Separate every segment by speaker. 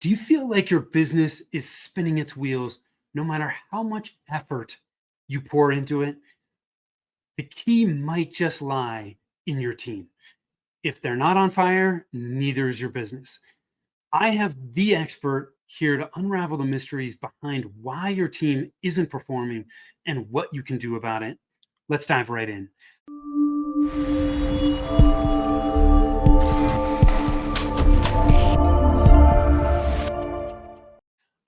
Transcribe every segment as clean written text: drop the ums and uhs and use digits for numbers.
Speaker 1: Do you feel like your business is spinning its wheels no matter how much effort you pour into it? The key might just lie in your team. If they're not on fire, neither is your business. I have the expert here to unravel the mysteries behind why your team isn't performing and what you can do about it. Let's dive right in.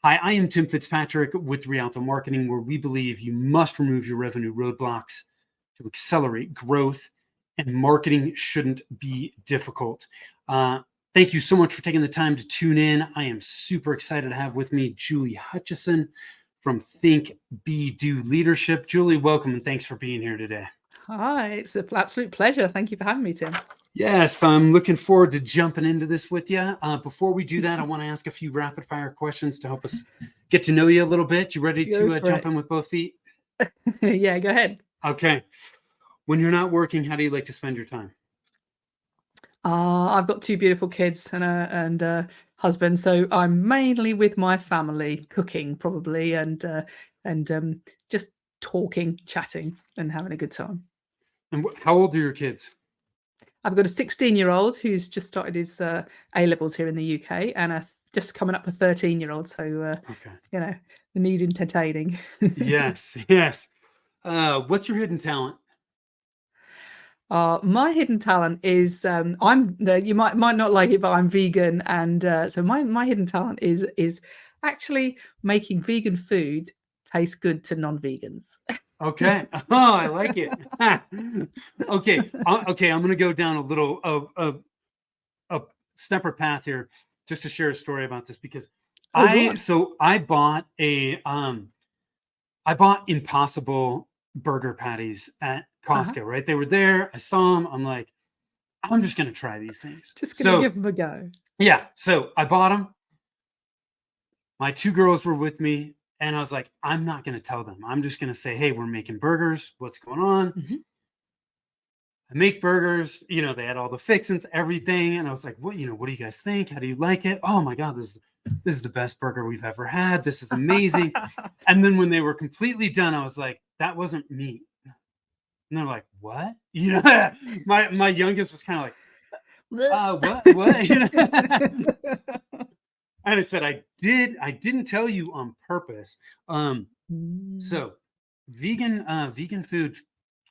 Speaker 1: Hi, I am Tim Fitzpatrick with Rialto Marketing, where we believe you must remove your revenue roadblocks to accelerate growth, and marketing shouldn't be difficult. Thank you so much for taking the time to tune in. I am super excited to have with me Julie Hutchison from Think, Be, Do Leadership. Julie, welcome and thanks for being here today.
Speaker 2: Hi, it's an absolute pleasure. Thank you for having me, Tim.
Speaker 1: Yes, I'm looking forward to jumping into this with you. Before we do that, I want to ask a few rapid fire questions to help us get to know you a little bit. You ready to jump in with both feet?
Speaker 2: Yeah, go ahead.
Speaker 1: Okay. When you're not working, how do you like to spend your time?
Speaker 2: I've got two beautiful kids and a husband, so I'm mainly with my family, cooking probably, and just talking, chatting, and having a good time.
Speaker 1: And how old are your kids?
Speaker 2: I've got a 16-year-old who's just started his A-levels here in the UK, and just coming up for 13-year-old. So, the need entertaining.
Speaker 1: Yes. What's your hidden talent?
Speaker 2: My hidden talent is you might not like it, but I'm vegan, and so my hidden talent is actually making vegan food taste good to non-vegans.
Speaker 1: Okay. Oh, I like it. Okay. I'm gonna go down a little a separate path here, just to share a story about this because I bought Impossible burger patties at Costco, right? They were there. I saw them. I'm like, I'm just going to try these things.
Speaker 2: Just going to give them a go.
Speaker 1: Yeah. So I bought them. My two girls were with me and I was like, I'm not going to tell them. I'm just going to say, hey, we're making burgers. What's going on?
Speaker 2: Mm-hmm.
Speaker 1: I make burgers. They had all the fixings, everything. And I was like, what do you guys think? How do you like it? Oh my God, this is the best burger we've ever had. This is amazing. And then when they were completely done, I was like, that wasn't meat. And they're like, what? My youngest was kind of like, what? And I said, I didn't tell you on purpose. So vegan food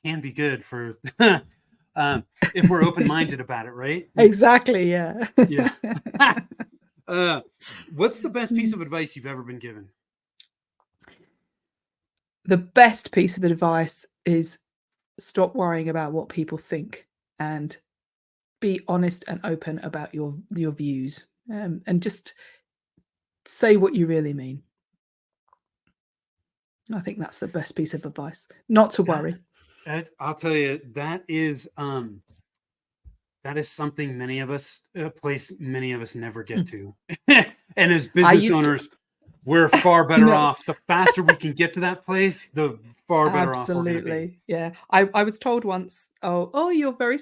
Speaker 1: can be good for if we're open-minded about it, right?
Speaker 2: Exactly. Yeah.
Speaker 1: Yeah. What's the best piece of advice you've ever been given?
Speaker 2: The best piece of advice is stop worrying about what people think and be honest and open about your views, and just say what you really mean. I think that's the best piece of advice. Not to worry.
Speaker 1: I'll tell you, that is something many of us never get to. And as business owners, we're far better off. The faster we can get to that place, the far better off we're going to be.
Speaker 2: Yeah. I was told once, you're very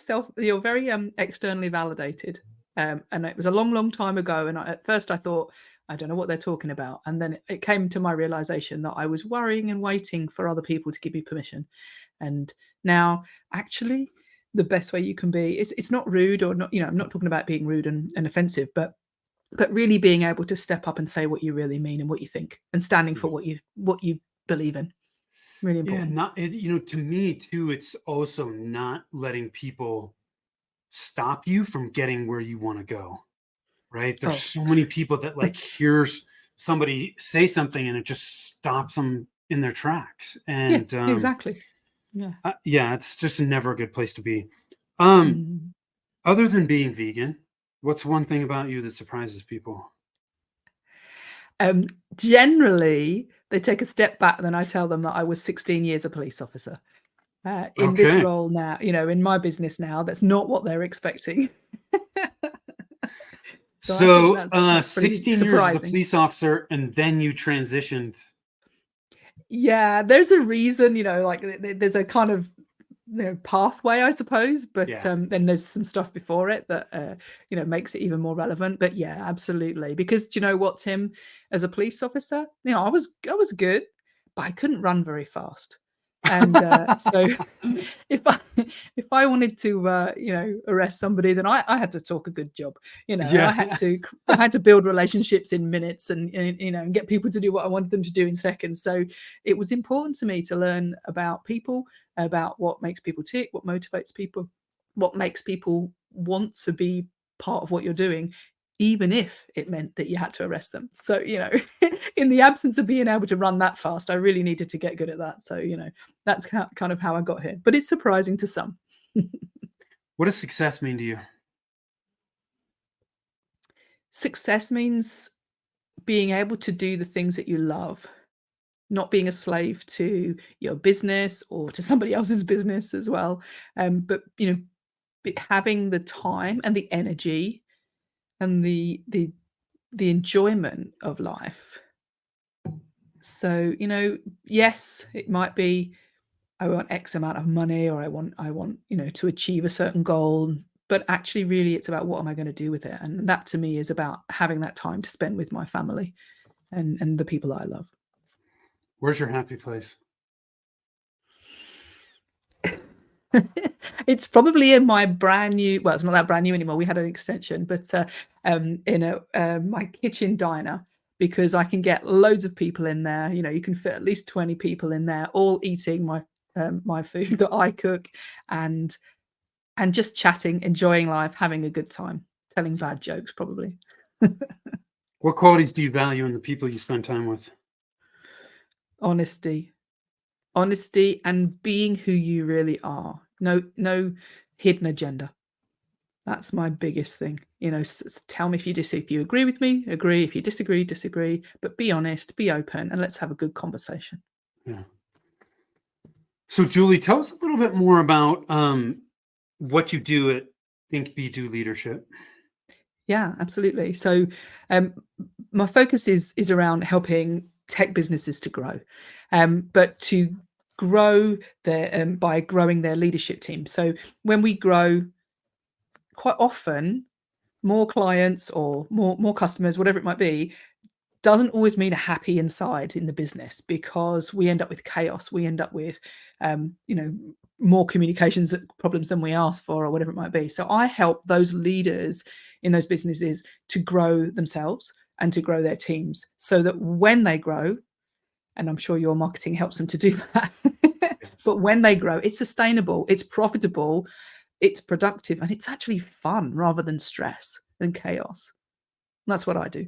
Speaker 2: externally validated. And it was a long time ago. And at first I thought, I don't know what they're talking about. And then it came to my realization that I was worrying and waiting for other people to give me permission. And now actually the best way you can be, it's not rude or not, I'm not talking about being rude and offensive, but really being able to step up and say what you really mean and what you think and standing for what you believe in. Really important.
Speaker 1: Yeah, to me too, it's also not letting people stop you from getting where you want to go. Right? There's so many people that hears somebody say something and it just stops them in their tracks. And
Speaker 2: exactly.
Speaker 1: Yeah. It's just never a good place to be. Other than being vegan, what's one thing about you that surprises people?
Speaker 2: Generally, they take a step back, then I tell them that I was 16 years a police officer. In this role now, in my business now, that's not what they're expecting.
Speaker 1: So 16 years as a police officer, and then you transitioned.
Speaker 2: Yeah, there's a reason, there's a kind of pathway, I suppose. But
Speaker 1: Yeah.
Speaker 2: then there's some stuff before it that makes it even more relevant. But yeah, absolutely. Because do you know what, Tim? As a police officer, I was good, but I couldn't run very fast. And so if I if I wanted to arrest somebody, then I had to talk a good job. I
Speaker 1: Yeah.
Speaker 2: had to build relationships in minutes and get people to do what I wanted them to do in seconds. So it was important to me to learn about people, about what makes people tick, what motivates people, what makes people want to be part of what you're doing, even if it meant that you had to arrest them. So, in the absence of being able to run that fast, I really needed to get good at that. So, that's kind of how I got here. But it's surprising to some.
Speaker 1: What does success mean to you?
Speaker 2: Success means being able to do the things that you love, not being a slave to your business or to somebody else's business as well. But having the time and the energy and the enjoyment of life. So, yes, it might be I want X amount of money, or I want, to achieve a certain goal, but actually really it's about what am I going to do with it? And that to me is about having that time to spend with my family and the people that I love.
Speaker 1: Where's your happy place?
Speaker 2: It's probably in my brand new, well, it's not that brand new anymore. We had an extension, but in my kitchen diner, because I can get loads of people in there. You can fit at least 20 people in there, all eating my food that I cook, and just chatting, enjoying life, having a good time, telling bad jokes, probably.
Speaker 1: What qualities do you value in the people you spend time with?
Speaker 2: Honesty, honesty, and being who you really are. No hidden agenda. That's my biggest thing. Tell me if you agree with me, agree. If you disagree, disagree. But be honest, be open, and let's have a good conversation.
Speaker 1: Yeah. So, Julie, tell us a little bit more about what you do at Think Be Do Leadership.
Speaker 2: Yeah, absolutely. So, my focus is around helping tech businesses to grow, but to grow by growing their leadership team. So, when we grow, quite often more clients or more customers, whatever it might be, doesn't always mean a happy inside in the business, because we end up with chaos. We end up with, um, you know, more communications problems than we asked for, or whatever it might be. So I help those leaders in those businesses to grow themselves and to grow their teams, so that when they grow, and I'm sure your marketing helps them to do that,
Speaker 1: Yes.
Speaker 2: but when they grow, it's sustainable, it's profitable, it's productive, and it's actually fun rather than stress and chaos. That's what I do.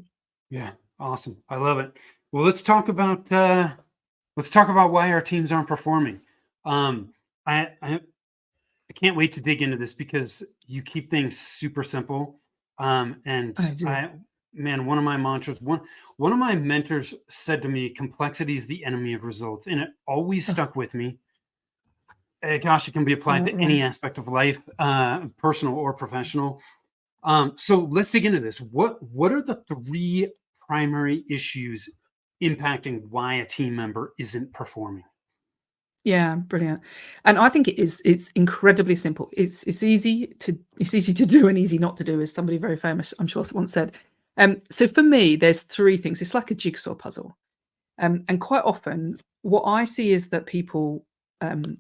Speaker 1: Yeah. Awesome. I love it. Well, let's talk about why our teams aren't performing. Um, I can't wait to dig into this because you keep things super simple. And
Speaker 2: I do.
Speaker 1: man, one of my mantras, one of my mentors said to me, complexity is the enemy of results. And it always
Speaker 2: Oh,
Speaker 1: stuck with me. Gosh, it can be
Speaker 2: you're
Speaker 1: applied
Speaker 2: not
Speaker 1: to any
Speaker 2: wrong.
Speaker 1: aspect of life, personal or professional. So let's dig into this. What are the three primary issues impacting why a team member isn't performing?
Speaker 2: Yeah, brilliant. And I think it's incredibly simple. It's easy to do and easy not to do, as somebody very famous, I'm sure, once said. So for me, there's three things. It's like a jigsaw puzzle. And quite often, what I see is that people um,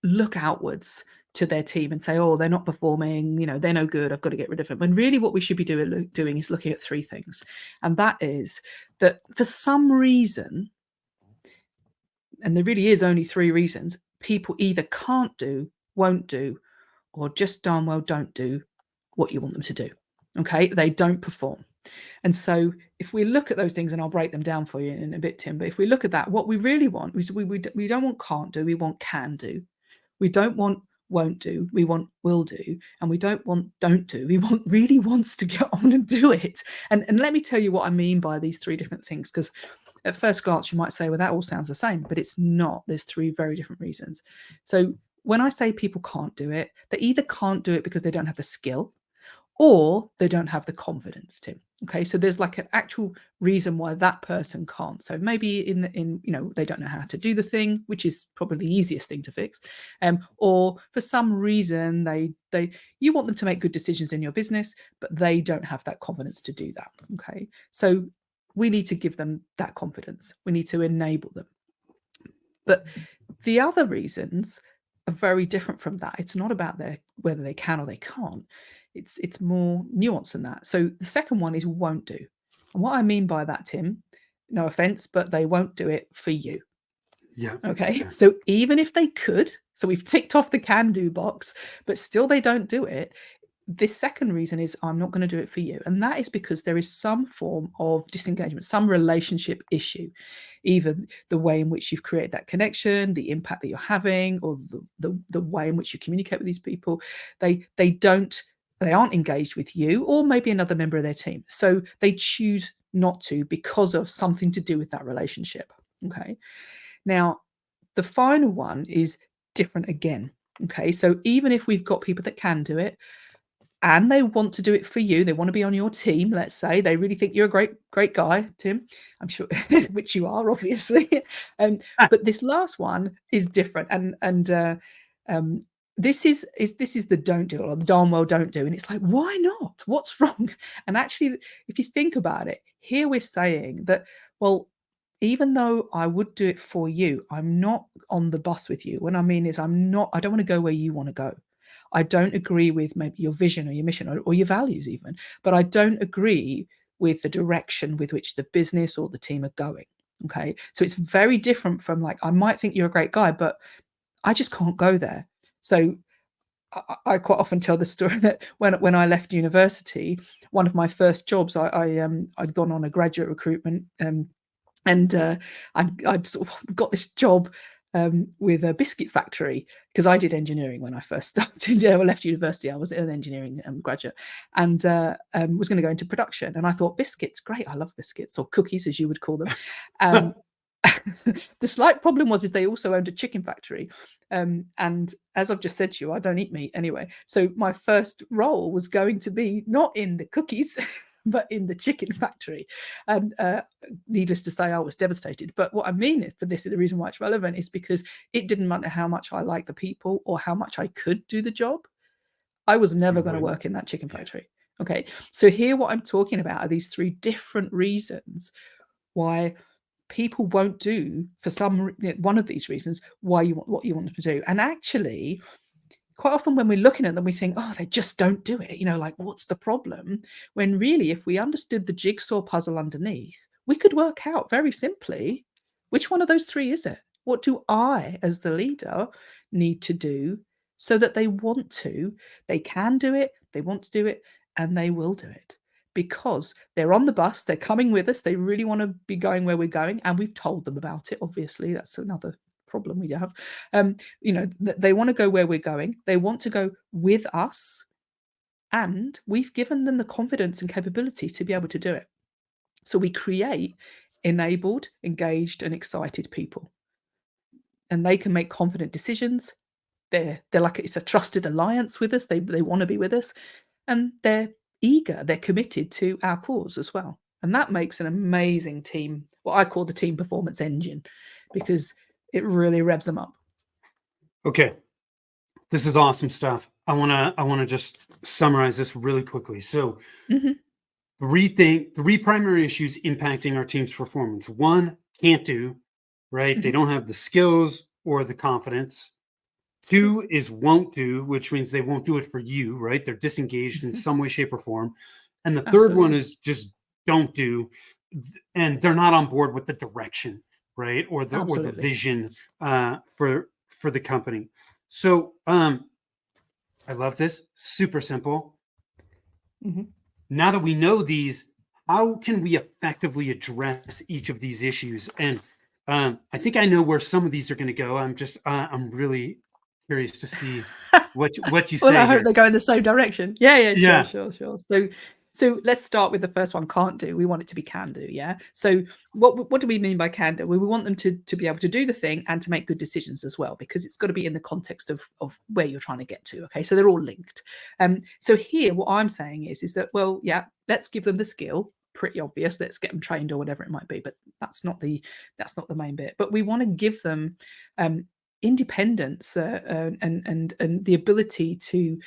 Speaker 2: look outwards to their team and say, "Oh, they're not performing. They're no good. I've got to get rid of them." When really, what we should be doing is looking at three things, and that is that for some reason, and there really is only three reasons, people either can't do, won't do, or just darn well don't do what you want them to do. Okay, they don't perform. And so if we look at those things, and I'll break them down for you in a bit, Tim, but if we look at that, what we really want is we don't want can't do, we want can do. We don't want won't do, we want will do. And we don't want don't do, we want really wants to get on and do it. And let me tell you what I mean by these three different things, because at first glance you might say, well, that all sounds the same, but it's not. There's three very different reasons. So when I say people can't do it, they either can't do it because they don't have the skill, or they don't have the confidence, Tim. Okay, so there's like an actual reason why that person can't. So maybe in they don't know how to do the thing, which is probably the easiest thing to fix, or for some reason you want them to make good decisions in your business, but they don't have that confidence to do that. Okay, so we need to give them that confidence. We need to enable them. But the other reasons are very different from that. It's not about whether they can or they can't. It's more nuanced than that. So the second one is won't do. And what I mean by that, Tim, no offense, but they won't do it for you.
Speaker 1: Yeah.
Speaker 2: Okay. So even if they could, so we've ticked off the can do box, but still they don't do it. This second reason is I'm not going to do it for you. And that is because there is some form of disengagement, some relationship issue, either the way in which you've created that connection, the impact that you're having, or the way in which you communicate with these people. They aren't engaged with you or maybe another member of their team. So they choose not to because of something to do with that relationship. Okay. Now, the final one is different again. Okay. So even if we've got people that can do it, and they want to do it for you, they want to be on your team, let's say, they really think you're a great guy, Tim, I'm sure, which you are, obviously. But this last one is different. And this is the don't do, or the darn well don't do. And it's like, why not? What's wrong? And actually, if you think about it, here we're saying that, well, even though I would do it for you, I'm not on the bus with you. What I mean is I don't want to go where you want to go. I don't agree with maybe your vision or your mission or your values even, but I don't agree with the direction with which the business or the team are going. Okay. So it's very different from like, I might think you're a great guy, but I just can't go there. So I quite often tell the story that when I left university, one of my first jobs, I'd gone on a graduate recruitment, and I'd sort of got this job with a biscuit factory, because I did engineering when I first started. I left university. I was an engineering graduate, and was going to go into production. And I thought, biscuits, great. I love biscuits, or cookies, as you would call them. The slight problem is they also owned a chicken factory. And as I've just said to you, I don't eat meat anyway. So my first role was going to be not in the cookies, but in the chicken factory. And needless to say, I was devastated. But what I mean is, for this is the reason why it's relevant, is because it didn't matter how much I liked the people or how much I could do the job. I was never going to work in that chicken factory. Okay. So here, what I'm talking about are these three different reasons why people won't do, for one of these reasons, why you want what you want them to do. And actually, quite often when we're looking at them, we think, oh, they just don't do it. Like, what's the problem? When really, if we understood the jigsaw puzzle underneath, we could work out very simply, which one of those three is it? What do I, as the leader, need to do so that they want to, they can do it, they want to do it, and they will do it? Because they're on the bus, they're coming with us, they really want to be going where we're going, and we've told them about it. Obviously, that's another problem we have. They want to go where we're going, they want to go with us, and we've given them the confidence and capability to be able to do it. So we create enabled, engaged, and excited people, and they can make confident decisions. They're like, it's a trusted alliance with us. They want to be with us, and they're eager, they're committed to our cause as well. And that makes an amazing team, what I call the team performance engine, because it really revs them up.
Speaker 1: Okay. This is awesome stuff. I want to just summarize this really quickly. So three primary issues impacting our team's performance. One, can't do, right? They don't have the skills or the confidence. Two is won't do, which means they won't do it for you, right? They're disengaged in some way, shape, or form. And the third one is just don't do, and they're not on board with the direction, right? Or the vision for the company. So I love this. Super simple. Now that we know these, how can we effectively address each of these issues? And I think I know where some of these are going to go. I'm really curious to see what you say.
Speaker 2: Well, I hope they go in the same direction. Yeah. Sure. So So let's start with the first one, can't do. We want it to be can do, yeah? So what do we mean by can do? Well, we want them to be able to do the thing and to make good decisions as well, because it's got to be in the context of where you're trying to get to, okay? So they're all linked. So here, what I'm saying is that, well, yeah, let's give them the skill. Pretty obvious. Let's get them trained or whatever it might be, but that's not the main bit. But we want to give them independence and the ability to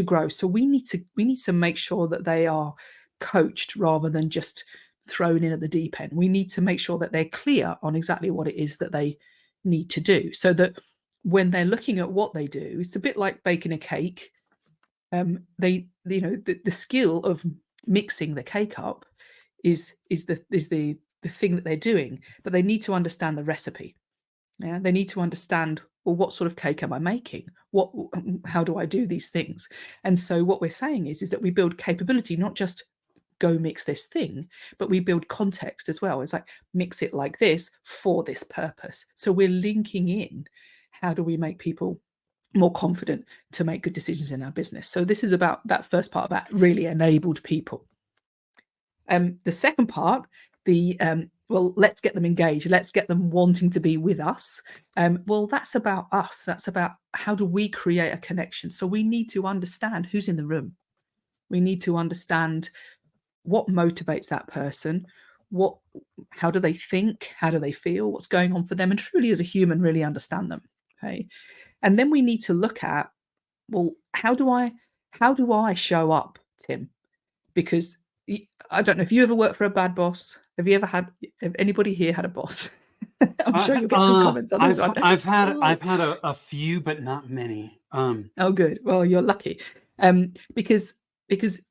Speaker 2: grow. So we need to make sure that they are coached rather than just thrown in at the deep end. We need to make sure that they're clear on exactly what it is that they need to do, so that when they're looking at what they do, it's a bit like baking a cake. The skill of mixing the cake up is the thing that they're doing, but they need to understand the recipe. Yeah, they need to understand, well, what sort of cake am I making? How do I do these things? And so what we're saying is that we build capability, not just go mix this thing, but we build context as well. It's like, mix it like this for this purpose. So we're linking in, how do we make people more confident to make good decisions in our business? So this is about that first part, about really enabled people. The second part, well, let's get them engaged. Let's get them wanting to be with us. Well, that's about us. That's about, how do we create a connection? So we need to understand who's in the room. We need to understand what motivates that person. How do they think? How do they feel? What's going on for them? And truly, as a human, really understand them. Okay. And then we need to look at, well, how do I show up, Tim? Because I don't know if you ever worked for a bad boss. Have anybody here had a boss? I'm sure you'll get some comments on this one.
Speaker 1: I've had a few, but not many.
Speaker 2: Oh, good. Well, you're lucky. Because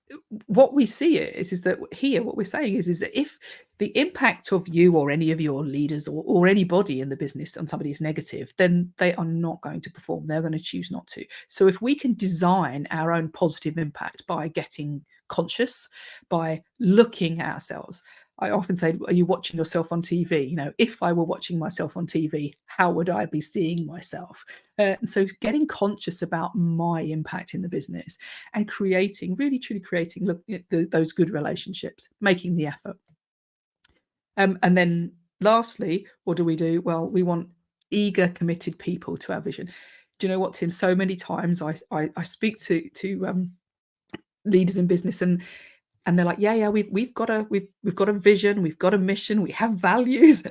Speaker 2: what we see is that here, what we're saying is that if the impact of you or any of your leaders or anybody in the business on somebody is negative, then they are not going to perform. They're going to choose not to. So if we can design our own positive impact by getting conscious, by looking at ourselves. I often say, are you watching yourself on TV? If I were watching myself on TV, how would I be seeing myself? So getting conscious about my impact in the business and really truly creating those good relationships, making the effort. And then lastly, what do we do? Well, we want eager, committed people to our vision. Do you know what, Tim? So many times I speak to leaders in business, and they're like, yeah, we've got a vision, we've got a mission, we have values,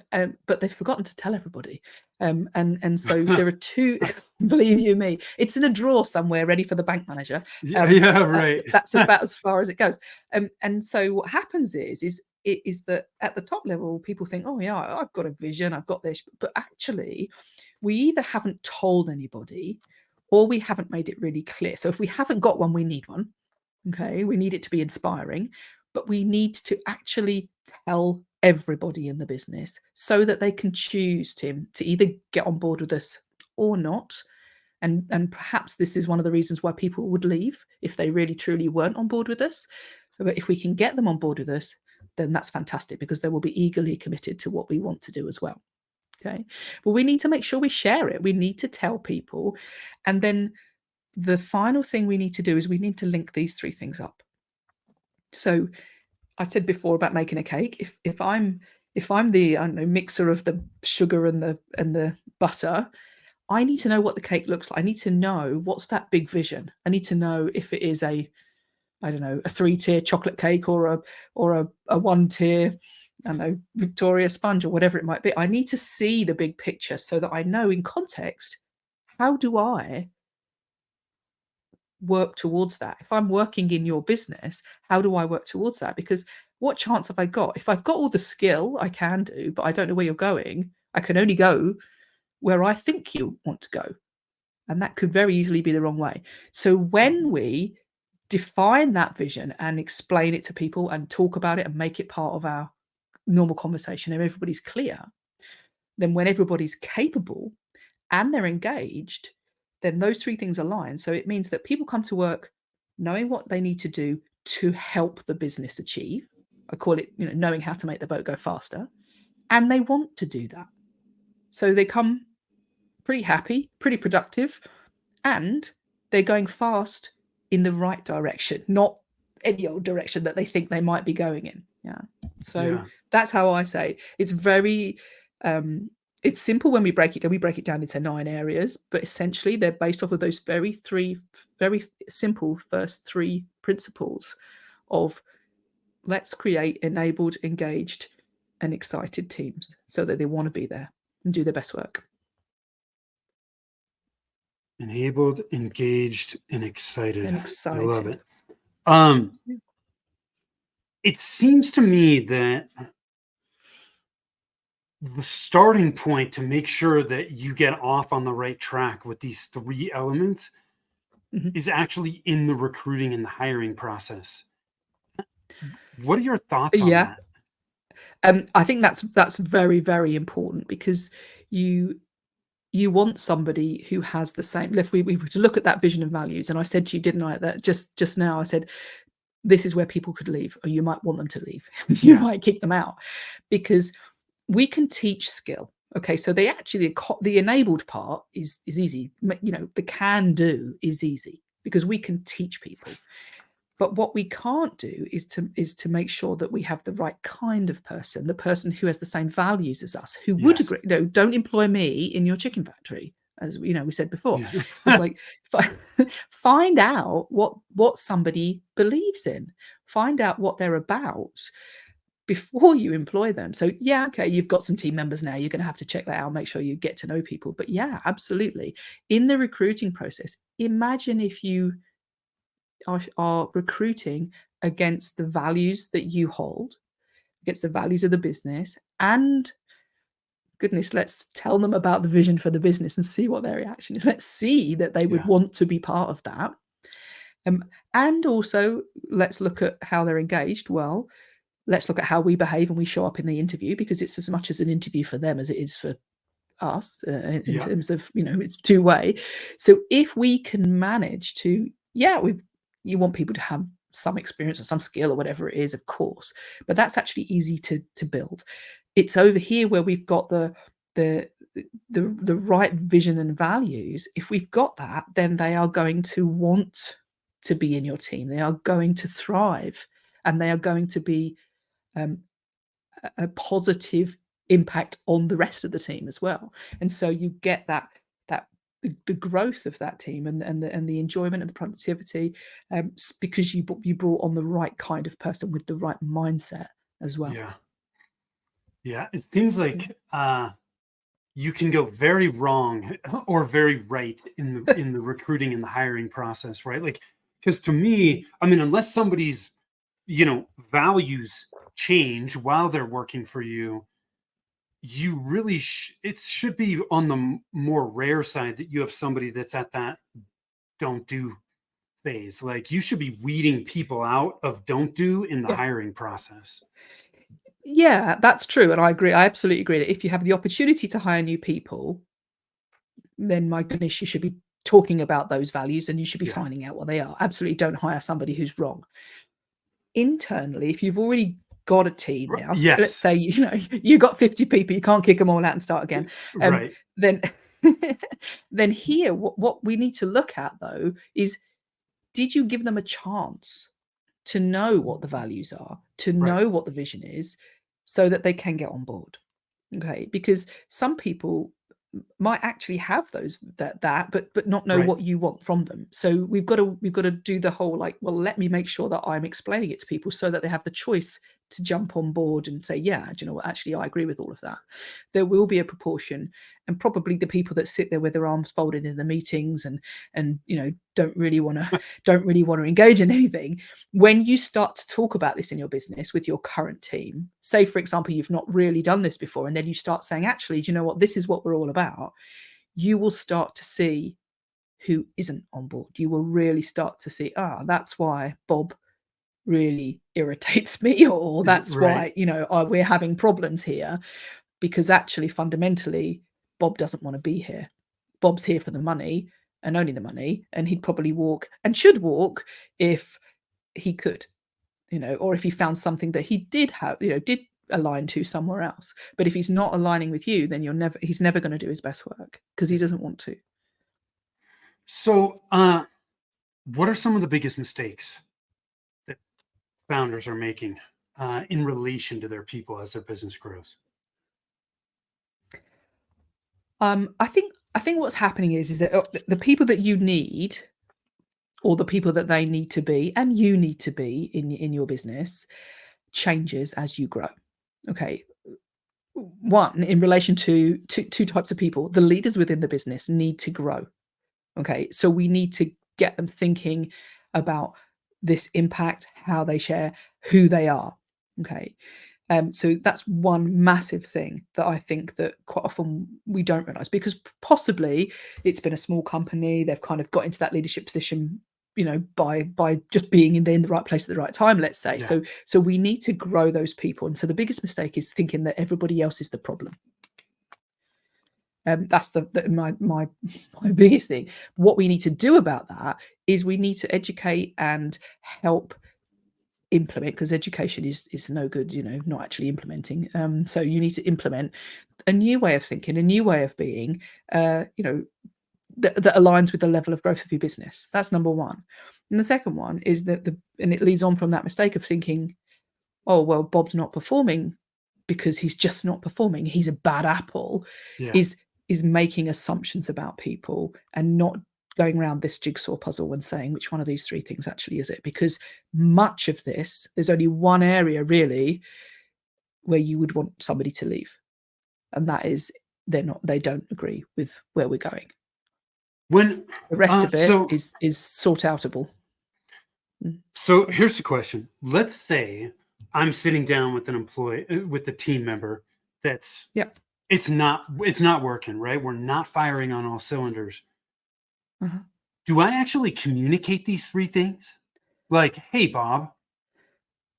Speaker 2: but they've forgotten to tell everybody. And so there are two. Believe you me, it's in a drawer somewhere, ready for the bank manager.
Speaker 1: Yeah, right.
Speaker 2: That's about as far as it goes. And so what happens is that at the top level, people think, oh yeah, I've got a vision, I've got this, but actually, we either haven't told anybody, or we haven't made it really clear. So if we haven't got one, we need one. Okay, we need it to be inspiring, but we need to actually tell everybody in the business so that they can choose, Tim, to either get on board with us or not. And perhaps this is one of the reasons why people would leave if they really truly weren't on board with us. But if we can get them on board with us, then that's fantastic, because they will be eagerly committed to what we want to do as well. Okay, but we need to make sure we share it. We need to tell people, and then the final thing we need to do is we need to link these three things up. So I said before about making a cake. If I'm the, I don't know, mixer of the sugar and the butter, I need to know what the cake looks like. I need to know what's that big vision. I need to know if it is a 3-tier chocolate cake or a 1-tier, I don't know, Victoria sponge or whatever it might be. I need to see the big picture so that I know in context, how do I work towards that? If I'm working in your business, how do I work towards that? Because what chance have I got? If I've got all the skill, I can do, but I don't know where you're going, I can only go where I think you want to go. And that could very easily be the wrong way. So when we define that vision and explain it to people and talk about it and make it part of our normal conversation and everybody's clear, then when everybody's capable and they're engaged, then those three things align. So it means that people come to work knowing what they need to do to help the business achieve. I call it, knowing how to make the boat go faster. And they want to do that. So they come pretty happy, pretty productive, and they're going fast in the right direction, not any old direction that they think they might be going in. Yeah. So
Speaker 1: Yeah.
Speaker 2: that's how I say it's very it's simple when we break it down. We break it down into 9 areas, but essentially they're based off of those very simple first 3 principles of let's create enabled, engaged, and excited teams so that they want to be there and do their best work.
Speaker 1: Enabled, engaged, and excited.
Speaker 2: And
Speaker 1: I love
Speaker 2: excited.
Speaker 1: it. It seems to me that the starting point to make sure that you get off on the right track with these 3 elements
Speaker 2: Mhm.
Speaker 1: is actually in the recruiting and the hiring process. What are your thoughts on
Speaker 2: Yeah.
Speaker 1: that?
Speaker 2: I think that's very, very important because you want somebody who has the same. If we were to look at that vision and values, and I said to you, didn't I, that just now, I said this is where people could leave, or you might want them to leave. You
Speaker 1: Yeah.
Speaker 2: might kick them out because we can teach skill. Okay, so they actually the enabled part is easy. You know, the can do is easy because we can teach people. But what we can't do is to make sure that we have the right kind of person, the person who has the same values as us, who would
Speaker 1: Yes.
Speaker 2: agree. No, don't employ me in your chicken factory, as you know we said before.
Speaker 1: Yeah.
Speaker 2: It's like find out what somebody believes in, find out what they're about before you employ them. So yeah, okay, you've got some team members now. You're going to have to check that out, make sure you get to know people. But yeah, absolutely, in the recruiting process, imagine if you are recruiting against the values that you hold, against the values of the business, and goodness, let's tell them about the vision for the business and see what their reaction is. Let's see that they would
Speaker 1: Yeah.
Speaker 2: want to be part of that. And also, let's look at how they're engaged. Well, let's look at how we behave and we show up in the interview, because it's as much as an interview for them as it is for us, in
Speaker 1: Yeah.
Speaker 2: terms of, you know, it's two-way. So if we can manage to, yeah, you want people to have some experience or some skill or whatever it is, of course, but that's actually easy to build. It's over here where we've got the right vision and values. If we've got that, then they are going to want to be in your team. They are going to thrive, and they are going to be um, a positive impact on the rest of the team as well. And so you get that the growth of that team and the enjoyment and the productivity, because you brought on the right kind of person with the right mindset as well.
Speaker 1: Yeah. Yeah. It seems like you can go very wrong or very right in the recruiting and the hiring process, right? Like, because to me, I mean, unless somebody's, values change while they're working for you, you really it should be on the more rare side that you have somebody that's at that don't do phase. Like, you should be weeding people out of don't do in the
Speaker 2: Yeah.
Speaker 1: hiring process.
Speaker 2: Yeah, that's true. And I agree. I absolutely agree that if you have the opportunity to hire new people, then my goodness, you should be talking about those values and you should be
Speaker 1: Yeah.
Speaker 2: finding out what they are. Absolutely don't hire somebody who's wrong. Internally, if you've already got a team now, let's
Speaker 1: Yes.
Speaker 2: say you got 50 people, you can't kick them all out and start again.
Speaker 1: Right.
Speaker 2: Then then here, what we need to look at though is, did you give them a chance to know what the values are, to
Speaker 1: Right.
Speaker 2: know what the vision is, so that they can get on board? Okay, because some people might actually have but not know
Speaker 1: Right.
Speaker 2: what you want from them. So we've got to do the whole, like, well, let me make sure that I'm explaining it to people so that they have the choice to jump on board and say, yeah, do you know what, actually I agree with all of that. There will be a proportion, and probably the people that sit there with their arms folded in the meetings and don't really want to engage in anything. When you start to talk about this in your business with your current team, say for example you've not really done this before, and then you start saying, actually, do you know what, this is what we're all about, you will start to see who isn't on board. You will really start to see, that's why Bob really irritates me, or that's
Speaker 1: Right.
Speaker 2: why we're having problems here, because actually fundamentally Bob doesn't want to be here. Bob's here for the money and only the money, and he'd probably walk, and should walk, if he could, or if he found something that he did align to somewhere else. But if he's not aligning with you, then he's never going to do his best work, because he doesn't want to.
Speaker 1: So, what are some of the biggest mistakes that founders are making in relation to their people as their business grows?
Speaker 2: I think what's happening is that the people that you need, or the people that they need to be, and you need to be in your business, changes as you grow. Okay. One, in relation to two types of people, the leaders within the business need to grow. Okay. So we need to get them thinking about this impact, how they share, who they are. Okay. So that's one massive thing that I think that quite often we don't realize, because possibly it's been a small company, they've kind of got into that leadership position, by just being in the right place at the right time, let's say.
Speaker 1: Yeah.
Speaker 2: So we need to grow those people. And so the biggest mistake is thinking that everybody else is the problem. That's my biggest thing. What we need to do about that is we need to educate and help implement, because education is no good, not actually implementing. So you need to implement a new way of thinking, a new way of being, that aligns with the level of growth of your business. That's number one. And the second one is that and it leads on from that mistake of thinking, oh, well, Bob's not performing because he's just not performing, he's a bad apple,
Speaker 1: Yeah.
Speaker 2: is making assumptions about people and not going around this jigsaw puzzle and saying which one of these three things actually is it. Because much of this, there's only one area really where you would want somebody to leave, and that is they don't agree with where we're going.
Speaker 1: When
Speaker 2: The rest of it
Speaker 1: so
Speaker 2: is sort outable.
Speaker 1: so here's the question. Let's say I'm sitting down with an employee, with a team member that's
Speaker 2: Yeah.
Speaker 1: it's not working, right? We're not firing on all cylinders.
Speaker 2: Uh-huh.
Speaker 1: Do I actually communicate these three things? Like, hey, Bob,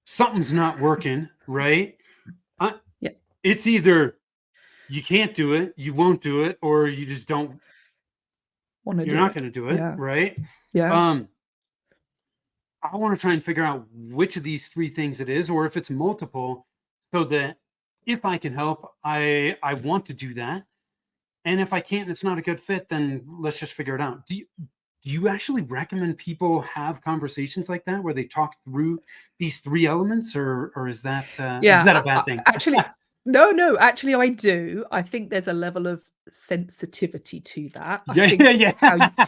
Speaker 1: something's not working, right? I,
Speaker 2: Yeah.
Speaker 1: it's either you can't do it, you won't do it, or you just don't,
Speaker 2: Want to
Speaker 1: you're
Speaker 2: do
Speaker 1: not
Speaker 2: it.
Speaker 1: going to do it,
Speaker 2: Yeah.
Speaker 1: right?
Speaker 2: Yeah.
Speaker 1: I want to try and figure out which of these three things it is, or if it's multiple, so that if I can help, I want to do that. And if I can't and it's not a good fit, then let's just figure it out. Do you actually recommend people have conversations like that where they talk through these three elements, or is that a bad thing?
Speaker 2: Actually, no, actually, I do. I think there's a level of sensitivity to that. I
Speaker 1: Yeah,
Speaker 2: think
Speaker 1: yeah,
Speaker 2: how
Speaker 1: yeah.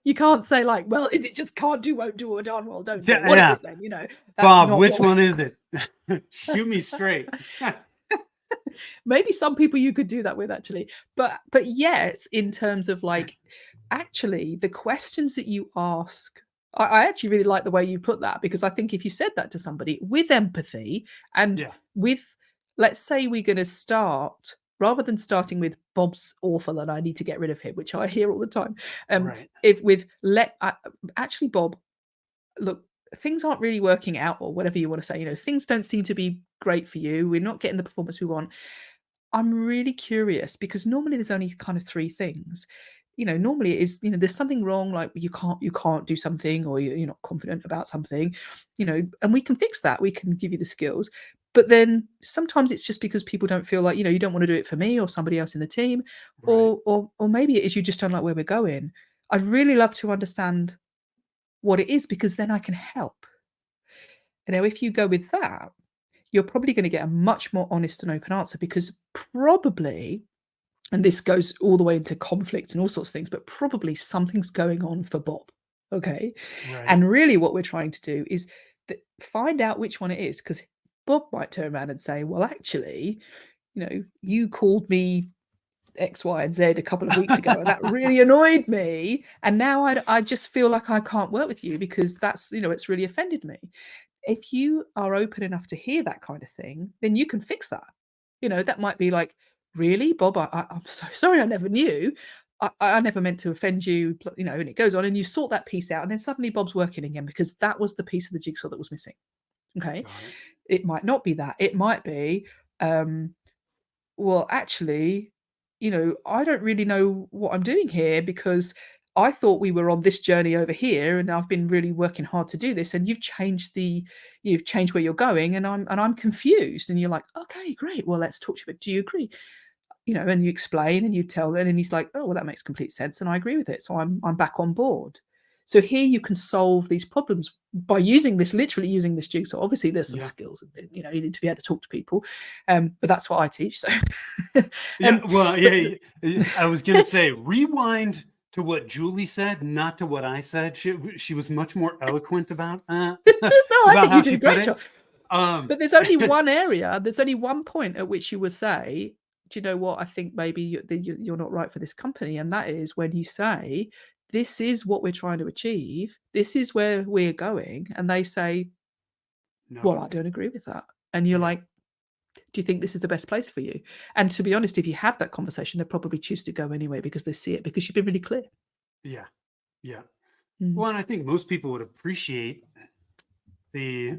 Speaker 2: you can't say like, well, is it just can't do, won't do, or darn well don't do?
Speaker 1: Yeah,
Speaker 2: What is
Speaker 1: yeah.
Speaker 2: it then? That's
Speaker 1: Bob,
Speaker 2: not
Speaker 1: which
Speaker 2: what.
Speaker 1: one is it? Shoot me straight.
Speaker 2: Maybe some people you could do that with, actually, but yes, in terms of like, actually, the questions that you ask. I actually really like the way you put that, because I think if you said that to somebody with empathy and
Speaker 1: Yeah,
Speaker 2: with, let's say we're going to start, rather than starting with Bob's awful and I need to get rid of him, which I hear all the time.
Speaker 1: right,
Speaker 2: If with actually, Bob, look, things aren't really working out, or whatever you want to say. Things don't seem to be great for you. We're not getting the performance we want. I'm really curious, because normally there's only kind of three things. Normally it is, there's something wrong, like you can't do something, or you're not confident about something, and we can fix that. We can give you the skills. But then sometimes it's just because people don't feel like, you don't want to do it for me or somebody else in the team,
Speaker 1: right,
Speaker 2: or maybe it is you just don't like where we're going. I'd really love to understand what it is, because then I can help. If you go with that, you're probably going to get a much more honest and open answer, because probably, and this goes all the way into conflict and all sorts of things, but probably something's going on for Bob. Okay.
Speaker 1: right.
Speaker 2: And really what we're trying to do is find out which one it is, because Bob might turn around and say, well, actually, you called me X, Y, and Z a couple of weeks ago, and that really annoyed me. And now I just feel like I can't work with you because that's, it's really offended me. If you are open enough to hear that kind of thing, then you can fix that. That might be like, really, Bob, I'm so sorry, I never knew. I never meant to offend you, and it goes on, and you sort that piece out, and then suddenly Bob's working again, because that was the piece of the jigsaw that was missing. Okay.
Speaker 1: Got it.
Speaker 2: It might not be that. It might be, well, actually, I don't really know what I'm doing here, because I thought we were on this journey over here, and I've been really working hard to do this, and you've changed where you're going, and I'm confused. And you're like, okay, great. Well, let's talk to you. But do you agree? And you explain and you tell them, and he's like, oh, well, that makes complete sense, and I agree with it. So I'm back on board. So here you can solve these problems by literally using this jigsaw. Obviously, there's some
Speaker 1: Yeah.
Speaker 2: skills, you need to be able to talk to people, but that's what I teach. So,
Speaker 1: Yeah.
Speaker 2: um,
Speaker 1: Well,
Speaker 2: but
Speaker 1: I was going to say, rewind to what Julie said, not to what I said. She was much more eloquent about
Speaker 2: no, I
Speaker 1: about
Speaker 2: think you
Speaker 1: how
Speaker 2: did
Speaker 1: she
Speaker 2: a
Speaker 1: put
Speaker 2: great
Speaker 1: it.
Speaker 2: job. But there's only one area, there's only one point at which you would say, do you know what? I think maybe you're not right for this company. And that is when you say, this is what we're trying to achieve. This is where we're going. And they say,
Speaker 1: No.
Speaker 2: well, I don't agree with that. And you're
Speaker 1: Yeah.
Speaker 2: like, do you think this is the best place for you? And to be honest, if you have that conversation, they'll probably choose to go anyway because they see it, because you've been really clear.
Speaker 1: Yeah. Yeah.
Speaker 2: Mm.
Speaker 1: Well, and I think most people would appreciate the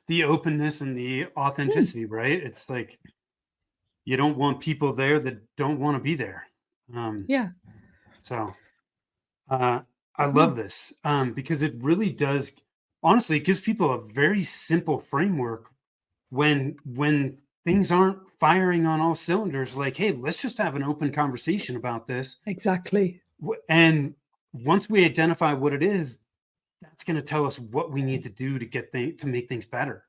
Speaker 1: the openness and the
Speaker 2: Mm.
Speaker 1: authenticity, right? It's like you don't want people there that don't want to be there. Um,
Speaker 2: Yeah.
Speaker 1: so uh, I
Speaker 2: Mm.
Speaker 1: love this because it really does. Honestly, it gives people a very simple framework when things aren't firing on all cylinders. Like, hey, let's just have an open conversation about this.
Speaker 2: Exactly.
Speaker 1: And once we identify what it is, that's going to tell us what we need to do to to make things better.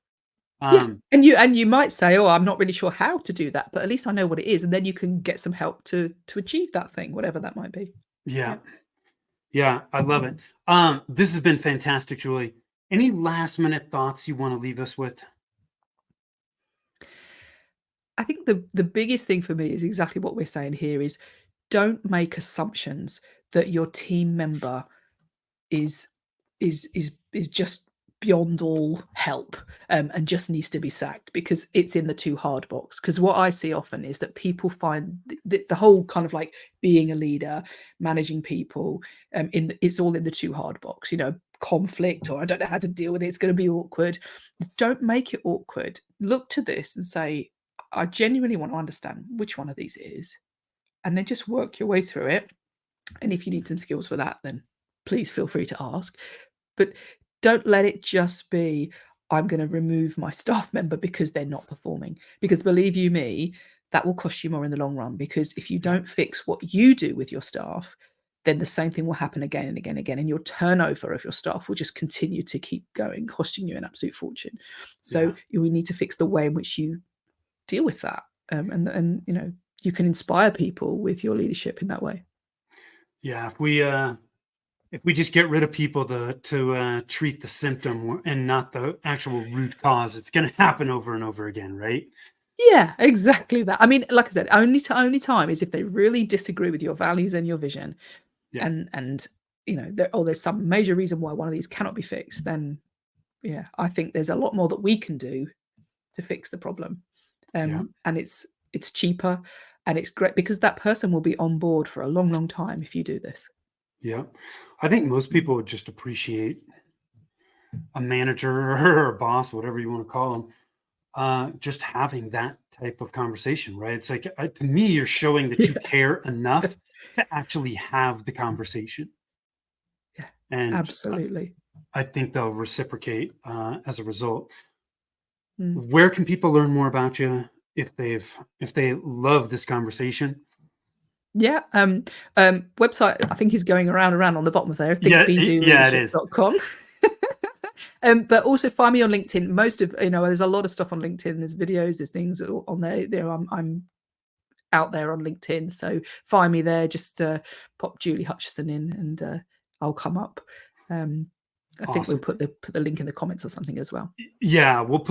Speaker 2: Yeah,
Speaker 1: Um,
Speaker 2: and you might say, "Oh, I'm not really sure how to do that," but at least I know what it is, and then you can get some help to achieve that thing, whatever that might be.
Speaker 1: yeah,
Speaker 2: Yeah.
Speaker 1: yeah, I love it. This has been fantastic, Julie. Any last minute thoughts you want to leave us with?
Speaker 2: I think the biggest thing for me is exactly what we're saying here is don't make assumptions that your team member is is just beyond all help, and just needs to be sacked because it's in the too hard box. Because what I see often is that people find the whole kind of like being a leader, managing people, it's all in the too hard box. Conflict, or I don't know how to deal with it. It's going to be awkward. Don't make it awkward. Look to this and say, I genuinely want to understand which one of these it is, and then just work your way through it. And if you need some skills for that, then please feel free to ask. But don't let it just be, I'm going to remove my staff member because they're not performing. Because believe you me, that will cost you more in the long run. Because if you
Speaker 1: Yeah,
Speaker 2: don't fix what you do with your staff, then the same thing will happen again and again and again. And your turnover of your staff will just continue to keep going, costing you an absolute fortune. So
Speaker 1: yeah,
Speaker 2: we need to fix the way in which you deal with that. And you can inspire people with your leadership in that way.
Speaker 1: yeah. If we just get rid of people to treat the symptom and not the actual root cause, it's going to happen over and over again, right?
Speaker 2: Yeah, exactly that. I mean, like I said, only time is if they really disagree with your values and your vision,
Speaker 1: Yeah,
Speaker 2: and there's some major reason why one of these cannot be fixed. Then yeah, I think there's a lot more that we can do to fix the problem,
Speaker 1: yeah,
Speaker 2: and it's cheaper, and it's great because that person will be on board for a long, long time if you do this.
Speaker 1: yeah. I think most people would just appreciate a manager or a boss, whatever you want to call them, just having that type of conversation, right? It's like to me, you're showing that you
Speaker 2: Yeah,
Speaker 1: care enough to actually have the conversation,
Speaker 2: yeah,
Speaker 1: and
Speaker 2: absolutely.
Speaker 1: I think they'll reciprocate as a result.
Speaker 2: Mm.
Speaker 1: Where can people learn more about you if they love this conversation?
Speaker 2: Yeah, website I think is going around on the bottom of there,
Speaker 1: Yeah, yeah, it is.
Speaker 2: thinkbedoleadership.com. But also find me on LinkedIn. Most of there's a lot of stuff on LinkedIn. There's videos, there's things on there. I'm out there on LinkedIn, so find me there. Just pop Julie Hutchison in, and I'll come up. Um, I think we'll
Speaker 1: Awesome.
Speaker 2: put the link in the comments or something as well.
Speaker 1: Yeah, we'll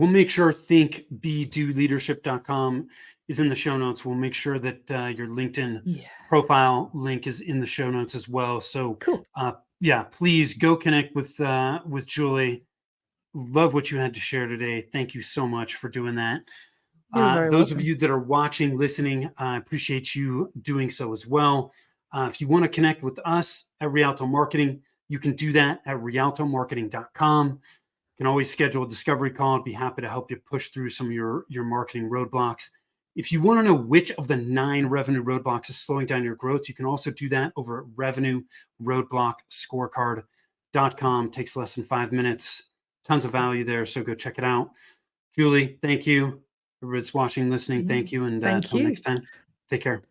Speaker 1: make sure thinkbedoleadership.com is in the show notes. We'll make sure that your LinkedIn
Speaker 2: Yeah,
Speaker 1: profile link is in the show notes as well. So
Speaker 2: cool.
Speaker 1: yeah, please go connect with Julie. Love what you had to share today. Thank you so much for doing that.
Speaker 2: You're very
Speaker 1: Those of
Speaker 2: welcome.
Speaker 1: you that are watching, listening, I appreciate you doing so as well. If you want to connect with us at Rialto Marketing, you can do that at rialtomarketing.com. You can always schedule a discovery call. I'd be happy to help you push through some of your marketing roadblocks. If you want to know which of the 9 revenue roadblocks is slowing down your growth, you can also do that over at revenueroadblockscorecard.com. Takes less than 5 minutes. Tons of value there, so go check it out. Julie, thank you. Everybody's watching, listening,
Speaker 2: Yeah.
Speaker 1: thank you. And
Speaker 2: Thank
Speaker 1: until next
Speaker 2: you.
Speaker 1: time, take care.